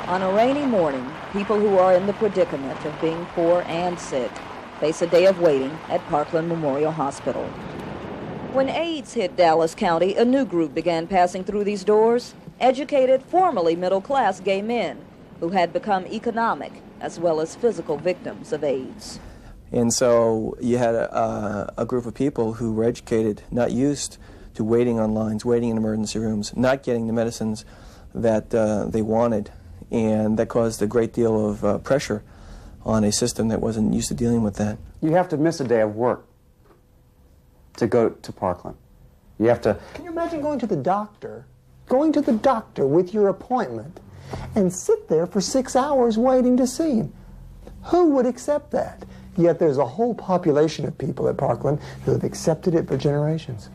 On a rainy morning, people who are in the predicament of being poor and sick face a day of waiting at Parkland Memorial Hospital. When AIDS hit Dallas County, a new group began passing through these doors, educated, formerly middle-class gay men who had become economic as well as physical victims of AIDS. And so you had a group of people who were educated, not used to waiting on lines, waiting in emergency rooms, not getting the medicines that they wanted. And that caused a great deal of pressure on a system that wasn't used to dealing with that. You have to miss a day of work to go to Parkland. You have to... Can you imagine going to the doctor with your appointment and sit there for 6 hours waiting to see him? Who would accept that? Yet there's a whole population of people at Parkland who have accepted it for generations.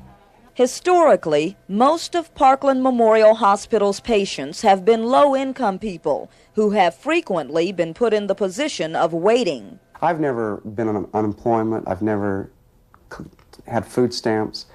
Historically, most of Parkland Memorial Hospital's patients have been low-income people who have frequently been put in the position of waiting. I've never been on unemployment. I've never had food stamps.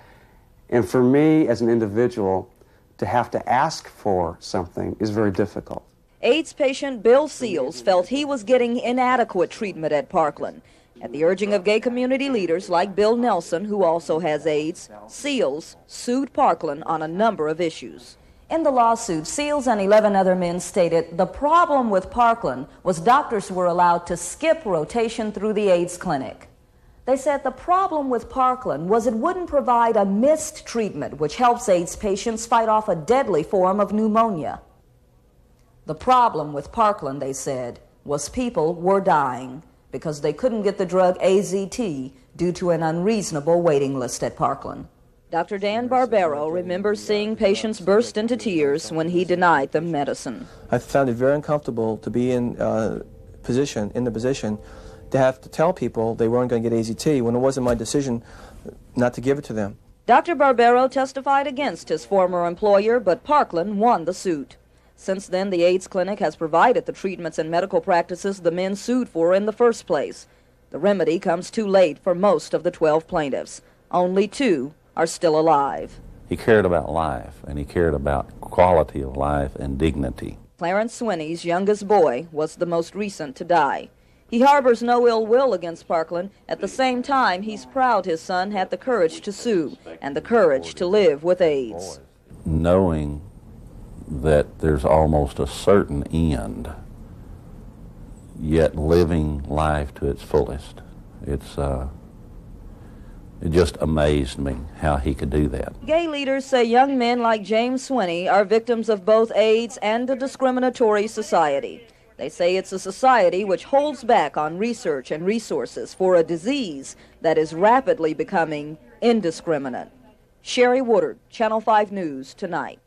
And for me, as an individual, to have to ask for something is very difficult. AIDS patient Bill Seals felt he was getting inadequate treatment at Parkland. At the urging of gay community leaders like Bill Nelson, who also has AIDS, Seals sued Parkland on a number of issues. In the lawsuit, Seals and 11 other men stated the problem with Parkland was doctors were allowed to skip rotation through the AIDS clinic. They said the problem with Parkland was it wouldn't provide a missed treatment which helps AIDS patients fight off a deadly form of pneumonia. The problem with Parkland, they said, was people were dying because they couldn't get the drug AZT due to an unreasonable waiting list at Parkland. Dr. Dan Barbero remembers seeing patients burst into tears when he denied them medicine. I found it very uncomfortable to be in the position to have to tell people they weren't going to get AZT when it wasn't my decision not to give it to them. Dr. Barbero testified against his former employer, but Parkland won the suit. Since then, the AIDS clinic has provided the treatments and medical practices the men sued for in the first place. The remedy comes too late for most of the 12 plaintiffs. Only 2 are still alive. He cared about life, and he cared about quality of life and dignity. Clarence Swinney's youngest boy was the most recent to die. He harbors no ill will against Parkland. At the same time, he's proud his son had the courage to sue and the courage to live with AIDS. Knowing that there's almost a certain end, yet living life to its fullest. It just amazed me how he could do that. Gay leaders say young men like James Swinney are victims of both AIDS and a discriminatory society. They say it's a society which holds back on research and resources for a disease that is rapidly becoming indiscriminate. Sherry Woodard, Channel 5 News, Tonight.